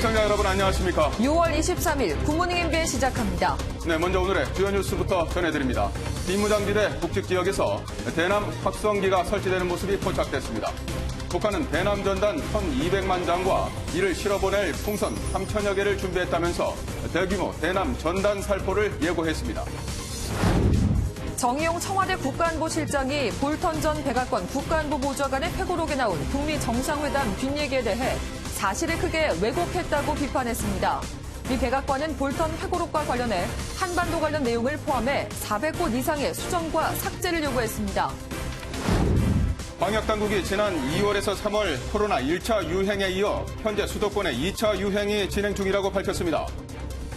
시청자 여러분 안녕하십니까? 6월 23일 굿모닝 MBN 시작합니다. 네, 먼저 오늘의 주요 뉴스부터 전해드립니다. 비무장지대 북측지역에서 대남 확성기가 설치되는 모습이 포착됐습니다. 북한은 대남 전단 1,200만 장과 이를 실어보낼 풍선 3천여 개를 준비했다면서 대규모 대남 전단 살포를 예고했습니다. 정의용 청와대 국가안보실장이 볼턴 전 백악관 국가안보보좌관의 회고록에 나온 북미 정상회담 뒷얘기에 대해 사실을 크게 왜곡했다고 비판했습니다. 미 백악관은 볼턴 회고록과 관련해 한반도 관련 내용을 포함해 400곳 이상의 수정과 삭제를 요구했습니다. 방역당국이 지난 2월에서 3월 코로나 1차 유행에 이어 현재 수도권의 2차 유행이 진행 중이라고 밝혔습니다.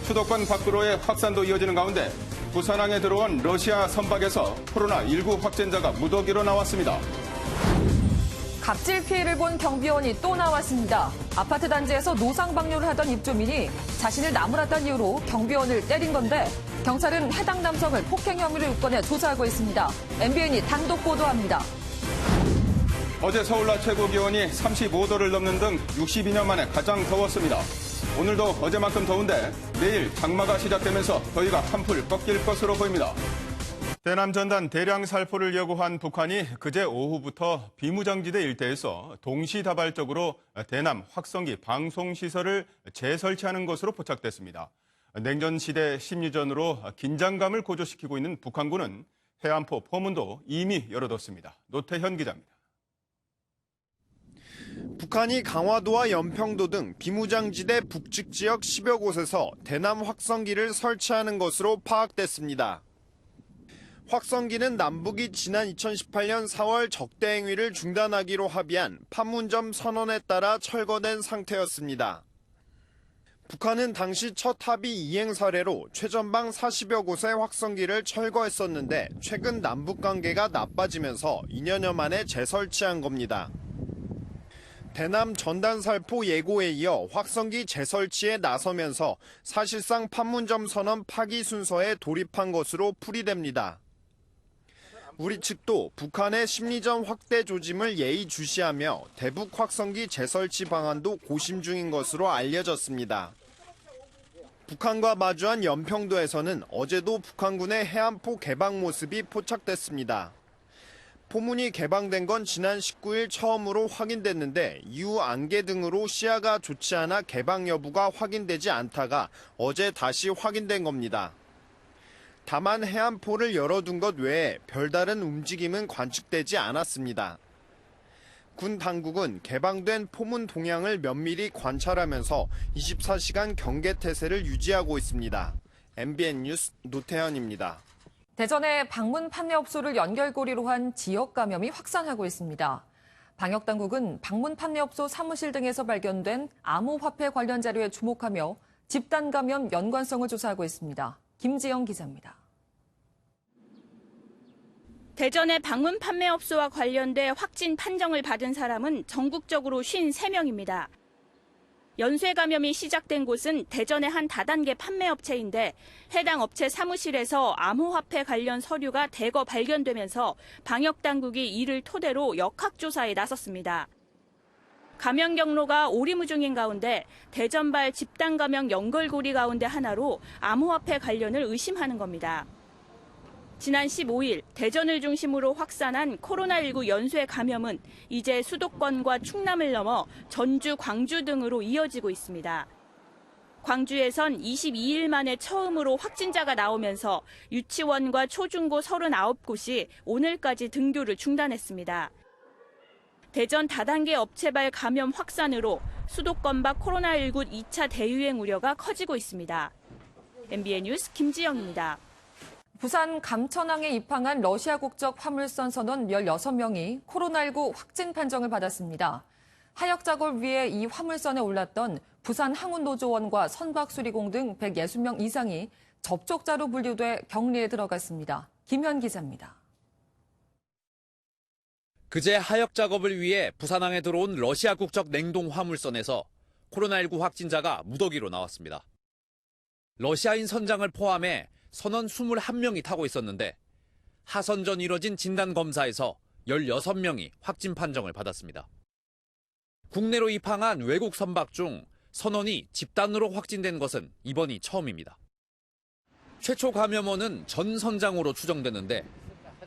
수도권 밖으로의 확산도 이어지는 가운데 부산항에 들어온 러시아 선박에서 코로나19 확진자가 무더기로 나왔습니다. 갑질 피해를 본 경비원이 또 나왔습니다. 아파트 단지에서 노상 방뇨를 하던 입주민이 자신을 나무랐다는 이유로 경비원을 때린 건데 경찰은 해당 남성을 폭행 혐의로 입건해 조사하고 있습니다. MBN이 단독 보도합니다. 어제 서울 낮 최고 기온이 35도를 넘는 등 62년 만에 가장 더웠습니다. 오늘도 어제만큼 더운데 내일 장마가 시작되면서 더위가 한풀 꺾일 것으로 보입니다. 대남 전단 대량 살포를 예고한 북한이 그제 오후부터 비무장지대 일대에서 동시다발적으로 대남 확성기 방송시설을 재설치하는 것으로 포착됐습니다. 냉전시대 심리전으로 긴장감을 고조시키고 있는 북한군은 해안포 포문도 이미 열어뒀습니다. 노태현 기자입니다. 북한이 강화도와 연평도 등 비무장지대 북측 지역 10여 곳에서 대남 확성기를 설치하는 것으로 파악됐습니다. 확성기는 남북이 지난 2018년 4월 적대 행위를 중단하기로 합의한 판문점 선언에 따라 철거된 상태였습니다. 북한은 당시 첫 합의 이행 사례로 최전방 40여 곳의 확성기를 철거했었는데 최근 남북 관계가 나빠지면서 2년여 만에 재설치한 겁니다. 대남 전단 살포 예고에 이어 확성기 재설치에 나서면서 사실상 판문점 선언 파기 순서에 돌입한 것으로 풀이됩니다. 우리 측도 북한의 심리전 확대 조짐을 예의주시하며 대북 확성기 재설치 방안도 고심 중인 것으로 알려졌습니다. 북한과 마주한 연평도에서는 어제도 북한군의 해안포 개방 모습이 포착됐습니다. 포문이 개방된 건 지난 19일 처음으로 확인됐는데 이후 안개 등으로 시야가 좋지 않아 개방 여부가 확인되지 않다가 어제 다시 확인된 겁니다. 다만 해안포를 열어둔 것 외에 별다른 움직임은 관측되지 않았습니다. 군 당국은 개방된 포문 동향을 면밀히 관찰하면서 24시간 경계태세를 유지하고 있습니다. MBN 뉴스 노태현입니다. 대전의 방문 판매업소를 연결고리로 한 지역 감염이 확산하고 있습니다. 방역당국은 방문 판매업소 사무실 등에서 발견된 암호화폐 관련 자료에 주목하며 집단 감염 연관성을 조사하고 있습니다. 김지영 기자입니다. 대전의 방문 판매업소와 관련돼 확진 판정을 받은 사람은 전국적으로 53명입니다. 연쇄 감염이 시작된 곳은 대전의 한 다단계 판매업체인데 해당 업체 사무실에서 암호화폐 관련 서류가 대거 발견되면서 방역당국이 이를 토대로 역학조사에 나섰습니다. 감염 경로가 오리무중인 가운데 대전발 집단 감염 연결고리 가운데 하나로 암호화폐 관련을 의심하는 겁니다. 지난 15일 대전을 중심으로 확산한 코로나19 연쇄 감염은 이제 수도권과 충남을 넘어 전주, 광주 등으로 이어지고 있습니다. 광주에선 22일 만에 처음으로 확진자가 나오면서 유치원과 초중고 39곳이 오늘까지 등교를 중단했습니다. 대전 다단계 업체발 감염 확산으로 수도권 밖 코로나19 2차 대유행 우려가 커지고 있습니다. MBN 뉴스 김지영입니다. 부산 감천항에 입항한 러시아 국적 화물선 선원 16명이 코로나19 확진 판정을 받았습니다. 하역 작업을 위해 이 화물선에 올랐던 부산 항운노조원과 선박수리공 등 160명 이상이 접촉자로 분류돼 격리에 들어갔습니다. 김현 기자입니다. 그제 하역 작업을 위해 부산항에 들어온 러시아 국적 냉동 화물선에서 코로나19 확진자가 무더기로 나왔습니다. 러시아인 선장을 포함해 선원 21명이 타고 있었는데 하선 전 이뤄진 진단검사에서 16명이 확진 판정을 받았습니다. 국내로 입항한 외국 선박 중 선원이 집단으로 확진된 것은 이번이 처음입니다. 최초 감염원은 전 선장으로 추정되는데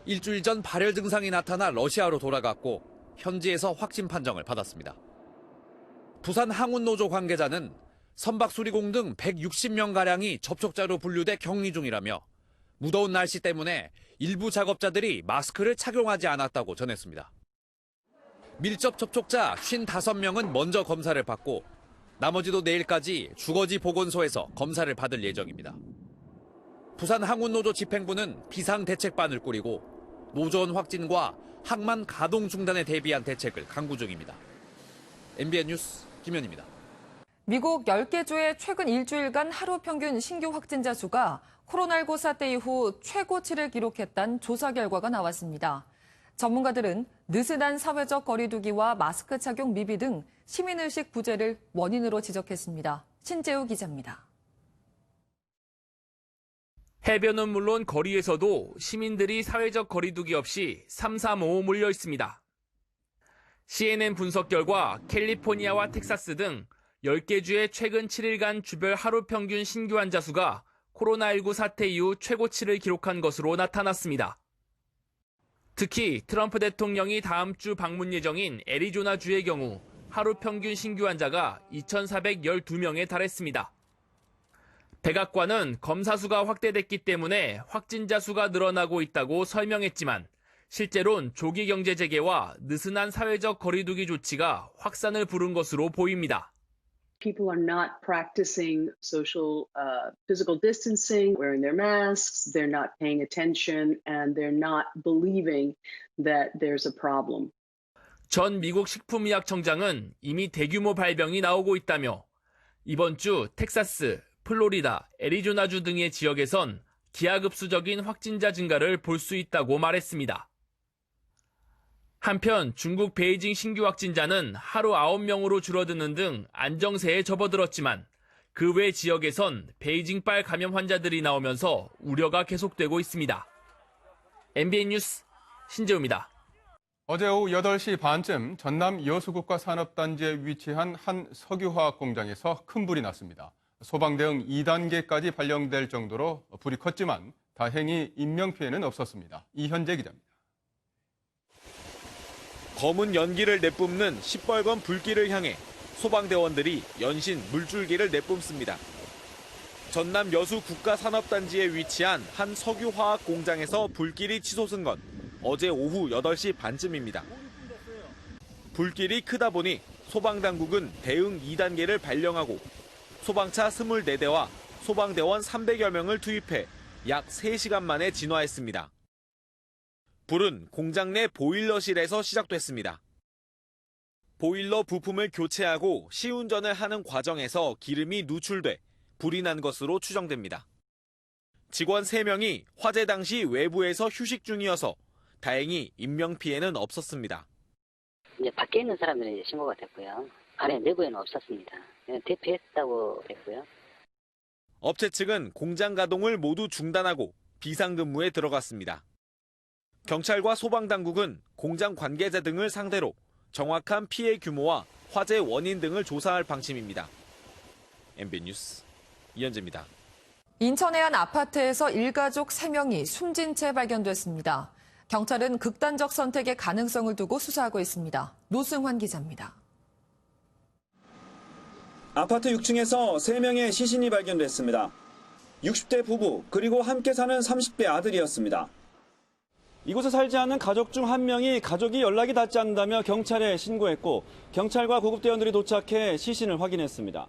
일주일 전 발열 증상이 나타나 러시아로 돌아갔고 현지에서 확진 판정을 받았습니다. 부산 항운노조 관계자는 선박수리공 등 160명가량이 접촉자로 분류돼 격리 중이라며 무더운 날씨 때문에 일부 작업자들이 마스크를 착용하지 않았다고 전했습니다. 밀접 접촉자 55명은 먼저 검사를 받고 나머지도 내일까지 주거지 보건소에서 검사를 받을 예정입니다. 부산 항운노조 집행부는 비상대책반을 꾸리고 노조원 확진과 항만 가동 중단에 대비한 대책을 강구 중입니다. MBN 뉴스 김현입니다. 미국 10개 주의 최근 일주일간 하루 평균 신규 확진자 수가 코로나19 사태 이후 최고치를 기록했다는 조사 결과가 나왔습니다. 전문가들은 느슨한 사회적 거리두기와 마스크 착용 미비 등 시민의식 부재를 원인으로 지적했습니다. 신재우 기자입니다. 해변은 물론 거리에서도 시민들이 사회적 거리두기 없이 삼삼오오 몰려 있습니다. CNN 분석 결과 캘리포니아와 텍사스 등 10개 주의 최근 7일간 주별 하루 평균 신규 환자 수가 코로나19 사태 이후 최고치를 기록한 것으로 나타났습니다. 특히 트럼프 대통령이 다음 주 방문 예정인 애리조나주의 경우 하루 평균 신규 환자가 2,412명에 달했습니다. 백악관은 검사 수가 확대됐기 때문에 확진자 수가 늘어나고 있다고 설명했지만 실제로는 조기 경제 재개와 느슨한 사회적 거리두기 조치가 확산을 부른 것으로 보입니다. People are not practicing social physical distancing, wearing their masks, they're not paying attention, and they're not believing that there's a problem. 전 미국 식품의약청장은 이미 대규모 발병이 나오고 있다며 이번 주 텍사스, 플로리다, 애리조나주 등의 지역에선 기하급수적인 확진자 증가를 볼 수 있다고 말했습니다. 한편 중국 베이징 신규 확진자는 하루 9명으로 줄어드는 등 안정세에 접어들었지만 그 외 지역에선 베이징발 감염 환자들이 나오면서 우려가 계속되고 있습니다. MBN 뉴스 신재우입니다. 어제 오후 8시 반쯤 전남 여수국가산업단지에 위치한 한 석유화학 공장에서 큰 불이 났습니다. 소방대응 2단계까지 발령될 정도로 불이 컸지만 다행히 인명피해는 없었습니다. 이현재 기자입니다. 검은 연기를 내뿜는 시뻘건 불길을 향해 소방대원들이 연신 물줄기를 내뿜습니다. 전남 여수 국가산업단지에 위치한 한 석유화학 공장에서 불길이 치솟은 건 어제 오후 8시 반쯤입니다. 불길이 크다 보니 소방당국은 대응 2단계를 발령하고 소방차 24대와 소방대원 300여 명을 투입해 약 3시간 만에 진화했습니다. 불은 공장 내 보일러실에서 시작됐습니다. 보일러 부품을 교체하고 시운전을 하는 과정에서 기름이 누출돼 불이 난 것으로 추정됩니다. 직원 3명이 화재 당시 외부에서 휴식 중이어서 다행히 인명피해는 없었습니다. 이제 밖에 있는 사람들이 신고가 됐고요. 안에 내부에는 없었습니다. 대피했다고 했고요. 업체 측은 공장 가동을 모두 중단하고 비상근무에 들어갔습니다. 경찰과 소방당국은 공장 관계자 등을 상대로 정확한 피해 규모와 화재 원인 등을 조사할 방침입니다. MBN 뉴스 이현재입니다. 인천의 한 아파트에서 일가족 3명이 숨진 채 발견됐습니다. 경찰은 극단적 선택의 가능성을 두고 수사하고 있습니다. 노승환 기자입니다. 아파트 6층에서 3명의 시신이 발견됐습니다. 60대 부부 그리고 함께 사는 30대 아들이었습니다. 이곳에 살지 않는 가족 중 한 명이 가족이 연락이 닿지 않는다며 경찰에 신고했고 경찰과 구급대원들이 도착해 시신을 확인했습니다.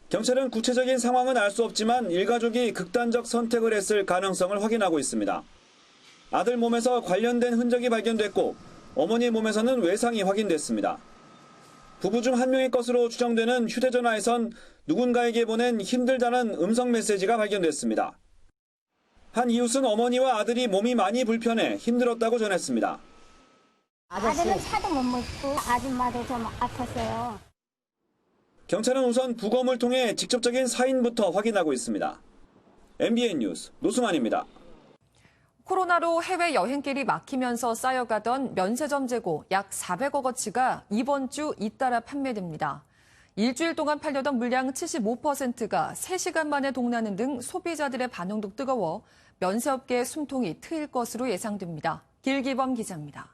경찰은 구체적인 상황은 알 수 없지만 일가족이 극단적 선택을 했을 가능성을 확인하고 있습니다. 아들 몸에서 관련된 흔적이 발견됐고 어머니 몸에서는 외상이 확인됐습니다. 부부 중 한 명의 것으로 추정되는 휴대전화에선 누군가에게 보낸 힘들다는 음성 메시지가 발견됐습니다. 한 이웃은 어머니와 아들이 몸이 많이 불편해 힘들었다고 전했습니다. 아들은 차도 못 먹고 아줌마도 좀 아팠어요. 경찰은 우선 부검을 통해 직접적인 사인부터 확인하고 있습니다. MBN 뉴스 노승환입니다. 코로나로 해외 여행길이 막히면서 쌓여가던 면세점 재고 약 400억 원치가 이번 주 잇따라 판매됩니다. 일주일 동안 팔려던 물량 75%가 3시간 만에 동나는 등 소비자들의 반응도 뜨거워 면세업계의 숨통이 트일 것으로 예상됩니다. 길기범 기자입니다.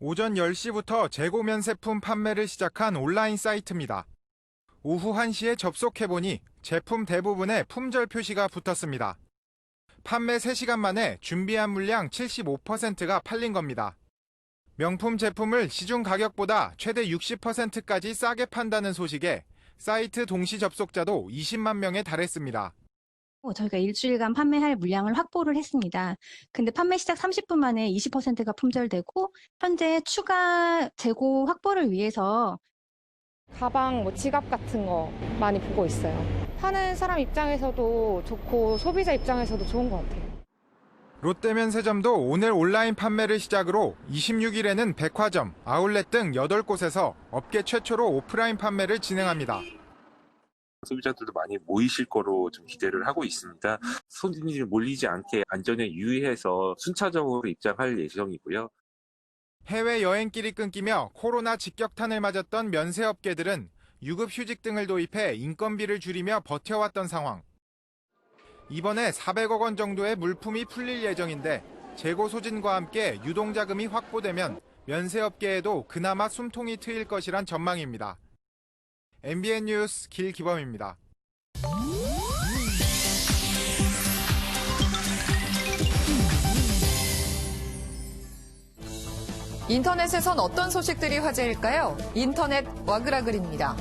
오전 10시부터 재고 면세품 판매를 시작한 온라인 사이트입니다. 오후 1시에 접속해보니 제품 대부분에 품절 표시가 붙었습니다. 판매 3시간 만에 준비한 물량 75%가 팔린 겁니다. 명품 제품을 시중 가격보다 최대 60%까지 싸게 판다는 소식에 사이트 동시 접속자도 20만 명에 달했습니다. 저희가 일주일간 판매할 물량을 확보를 했습니다. 근데 판매 시작 30분 만에 20%가 품절되고 현재 추가 재고 확보를 위해서 가방, 지갑 같은 거 많이 보고 있어요. 파는 사람 입장에서도 좋고 소비자 입장에서도 좋은 것 같아요. 롯데면세점도 오늘 온라인 판매를 시작으로 26일에는 백화점, 아울렛 등 8곳에서 업계 최초로 오프라인 판매를 진행합니다. 소비자들도 많이 모이실 거로 좀 기대를 하고 있습니다. 손님들이 몰리지 않게 안전에 유의해서 순차적으로 입장할 예정이고요. 해외 여행길이 끊기며 코로나 직격탄을 맞았던 면세업계들은 유급휴직 등을 도입해 인건비를 줄이며 버텨왔던 상황. 이번에 400억 원 정도의 물품이 풀릴 예정인데 재고 소진과 함께 유동자금이 확보되면 면세업계에도 그나마 숨통이 트일 것이란 전망입니다. MBN 뉴스 길기범입니다. 인터넷에선 어떤 소식들이 화제일까요? 인터넷 와그라글입니다.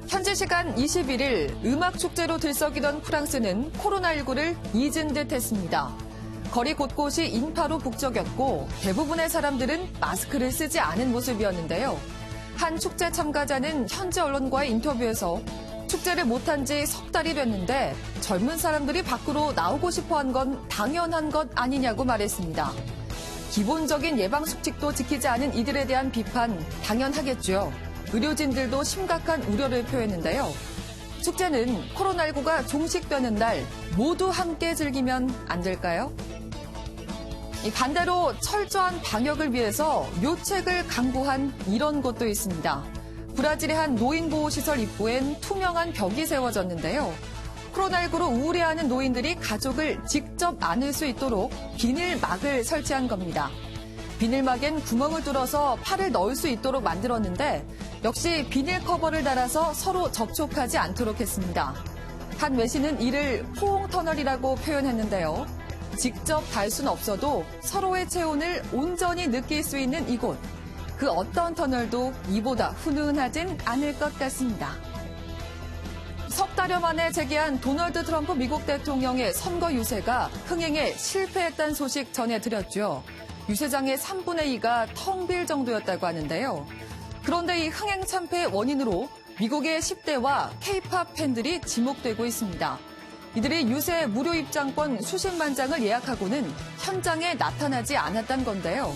현지 시간 21일 음악축제로 들썩이던 프랑스는 코로나19를 잊은 듯 했습니다. 거리 곳곳이 인파로 북적였고 대부분의 사람들은 마스크를 쓰지 않은 모습이었는데요. 한 축제 참가자는 현지 언론과의 인터뷰에서 축제를 못한 지 석 달이 됐는데 젊은 사람들이 밖으로 나오고 싶어한 건 당연한 것 아니냐고 말했습니다. 기본적인 예방수칙도 지키지 않은 이들에 대한 비판 당연하겠죠. 의료진들도 심각한 우려를 표했는데요. 축제는 코로나19가 종식되는 날 모두 함께 즐기면 안 될까요? 반대로 철저한 방역을 위해서 묘책을 강구한 이런 곳도 있습니다. 브라질의 한 노인보호시설 입구엔 투명한 벽이 세워졌는데요. 코로나19로 우울해하는 노인들이 가족을 직접 안을 수 있도록 비닐막을 설치한 겁니다. 비닐막엔 구멍을 뚫어서 팔을 넣을 수 있도록 만들었는데 역시 비닐 커버를 달아서 서로 접촉하지 않도록 했습니다. 한 외신은 이를 포옹터널이라고 표현했는데요. 직접 닿을 수는 없어도 서로의 체온을 온전히 느낄 수 있는 이곳. 그 어떤 터널도 이보다 훈훈하진 않을 것 같습니다. 석 달여 만에 재개한 도널드 트럼프 미국 대통령의 선거 유세가 흥행에 실패했다는 소식 전해드렸죠. 유세장의 3분의 2가 텅 빌 정도였다고 하는데요. 그런데 이 흥행 참패의 원인으로 미국의 10대와 K-팝 팬들이 지목되고 있습니다. 이들이 유세 무료 입장권 수십만 장을 예약하고는 현장에 나타나지 않았다는 건데요.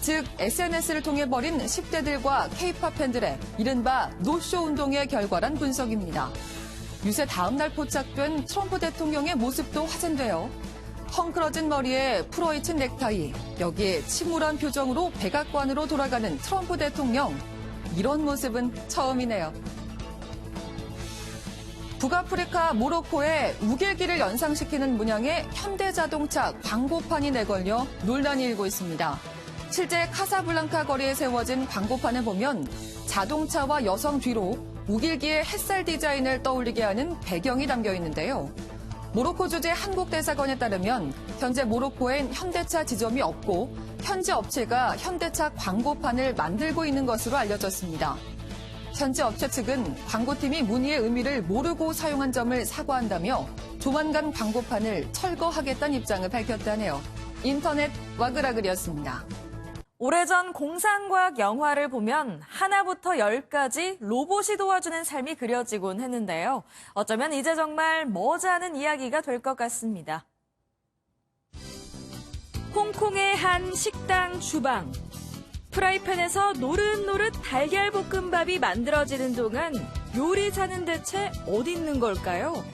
즉 SNS를 통해 벌인 10대들과 K-팝 팬들의 이른바 노쇼 운동의 결과란 분석입니다. 유세 다음 날 포착된 트럼프 대통령의 모습도 화제인데요. 헝클어진 머리에 풀어헤친 넥타이, 여기에 침울한 표정으로 백악관으로 돌아가는 트럼프 대통령. 이런 모습은 처음이네요. 북아프리카 모로코에 우길기를 연상시키는 문양의 현대자동차 광고판이 내걸려 논란이 일고 있습니다. 실제 카사블랑카 거리에 세워진 광고판을 보면 자동차와 여성 뒤로 우길기의 햇살 디자인을 떠올리게 하는 배경이 담겨 있는데요. 모로코 주재 한국대사관에 따르면 현재 모로코엔 현대차 지점이 없고 현지 업체가 현대차 광고판을 만들고 있는 것으로 알려졌습니다. 현지 업체 측은 광고팀이 문의의 의미를 모르고 사용한 점을 사과한다며 조만간 광고판을 철거하겠다는 입장을 밝혔다네요. 인터넷 와그라글이었습니다. 오래전 공상과학 영화를 보면 하나부터 10까지 로봇이 도와주는 삶이 그려지곤 했는데요. 어쩌면 이제 정말 머지않은 이야기가 될 것 같습니다. 홍콩의 한 식당 주방. 프라이팬에서 노릇노릇 달걀볶음밥이 만들어지는 동안 요리사는 대체 어디 있는 걸까요?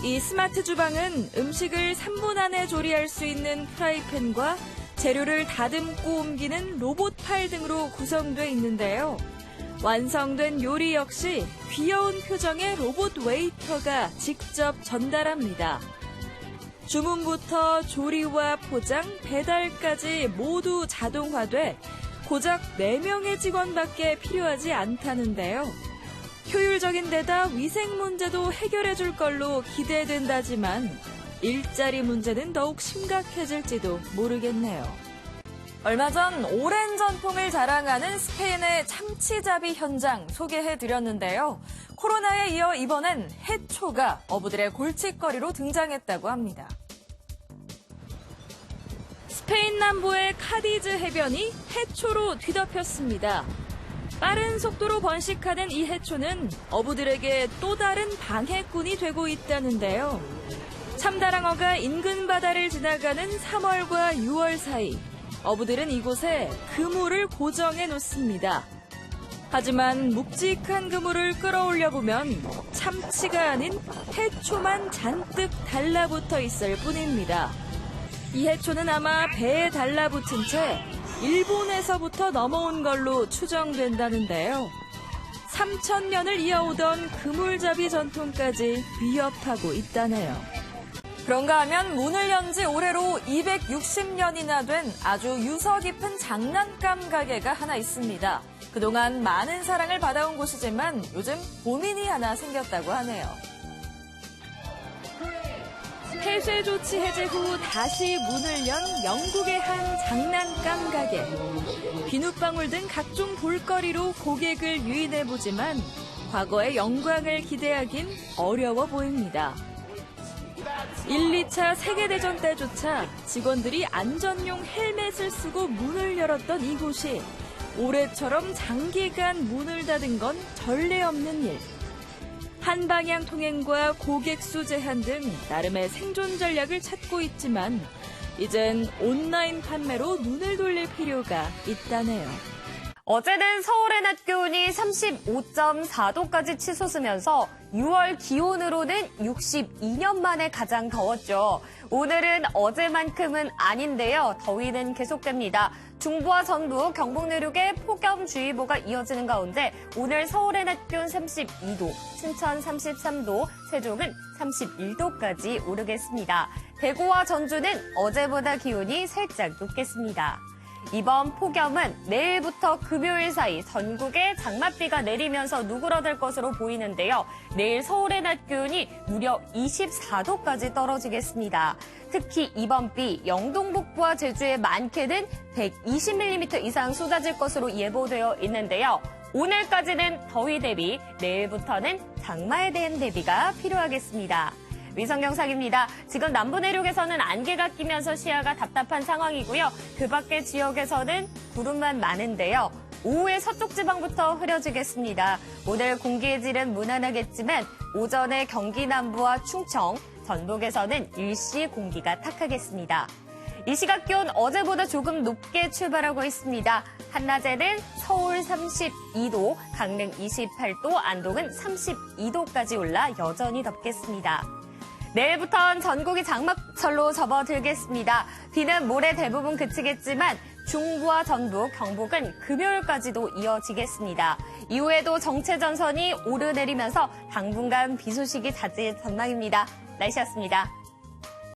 이 스마트 주방은 음식을 3분 안에 조리할 수 있는 프라이팬과 재료를 다듬고 옮기는 로봇 팔 등으로 구성돼 있는데요. 완성된 요리 역시 귀여운 표정의 로봇 웨이터가 직접 전달합니다. 주문부터 조리와 포장, 배달까지 모두 자동화돼 고작 4명의 직원밖에 필요하지 않다는데요. 효율적인 데다 위생 문제도 해결해 줄 걸로 기대된다지만 일자리 문제는 더욱 심각해질지도 모르겠네요. 얼마 전 오랜 전통을 자랑하는 스페인의 참치잡이 현장 소개해드렸는데요. 코로나에 이어 이번엔 해초가 어부들의 골칫거리로 등장했다고 합니다. 스페인 남부의 카디즈 해변이 해초로 뒤덮였습니다. 빠른 속도로 번식하는 이 해초는 어부들에게 또 다른 방해꾼이 되고 있다는데요. 참다랑어가 인근 바다를 지나가는 3월과 6월 사이 어부들은 이곳에 그물을 고정해 놓습니다. 하지만 묵직한 그물을 끌어올려 보면 참치가 아닌 해초만 잔뜩 달라붙어 있을 뿐입니다. 이 해초는 아마 배에 달라붙은 채 일본에서부터 넘어온 걸로 추정된다는데요. 3,000년을 이어오던 그물잡이 전통까지 위협하고 있다네요. 그런가 하면 문을 연 지 올해로 260년이나 된 아주 유서 깊은 장난감 가게가 하나 있습니다. 그동안 많은 사랑을 받아온 곳이지만 요즘 고민이 하나 생겼다고 하네요. 폐쇄 조치 해제 후 다시 문을 연 영국의 한 장난감 가게. 비눗방울 등 각종 볼거리로 고객을 유인해보지만 과거의 영광을 기대하긴 어려워 보입니다. 1, 2차 세계대전 때조차 직원들이 안전용 헬멧을 쓰고 문을 열었던 이곳이 올해처럼 장기간 문을 닫은 건 전례 없는 일. 한방향 통행과 고객 수 제한 등 나름의 생존 전략을 찾고 있지만 이젠 온라인 판매로 눈을 돌릴 필요가 있다네요. 어제는 서울의 낮 기온이 35.4도까지 치솟으면서 6월 기온으로는 62년 만에 가장 더웠죠. 오늘은 어제만큼은 아닌데요. 더위는 계속됩니다. 중부와 전북, 경북 내륙에 폭염주의보가 이어지는 가운데 오늘 서울의 낮 기온 32도, 춘천 33도, 세종은 31도까지 오르겠습니다. 대구와 전주는 어제보다 기온이 살짝 높겠습니다. 이번 폭염은 내일부터 금요일 사이 전국에 장맛비가 내리면서 누그러들 것으로 보이는데요. 내일 서울의 낮 기온이 무려 24도까지 떨어지겠습니다. 특히 이번 비 영동 북부와 제주의 많게는 120mm 이상 쏟아질 것으로 예보되어 있는데요. 오늘까지는 더위 대비, 내일부터는 장마에 대한 대비가 필요하겠습니다. 위성경상입니다. 지금 남부 내륙에서는 안개가 끼면서 시야가 답답한 상황이고요. 그 밖의 지역에서는 구름만 많은데요. 오후에 서쪽 지방부터 흐려지겠습니다. 오늘 공기의 질은 무난하겠지만 오전에 경기 남부와 충청, 전북에서는 일시 공기가 탁하겠습니다. 이 시각 기온 어제보다 조금 높게 출발하고 있습니다. 한낮에는 서울 32도, 강릉 28도, 안동은 32도까지 올라 여전히 덥겠습니다. 내일부터는 전국이 장마철로 접어들겠습니다. 비는 모레 대부분 그치겠지만 중부와 전북, 경북은 금요일까지도 이어지겠습니다. 이후에도 정체전선이 오르내리면서 당분간 비 소식이 잦을 전망입니다. 날씨였습니다.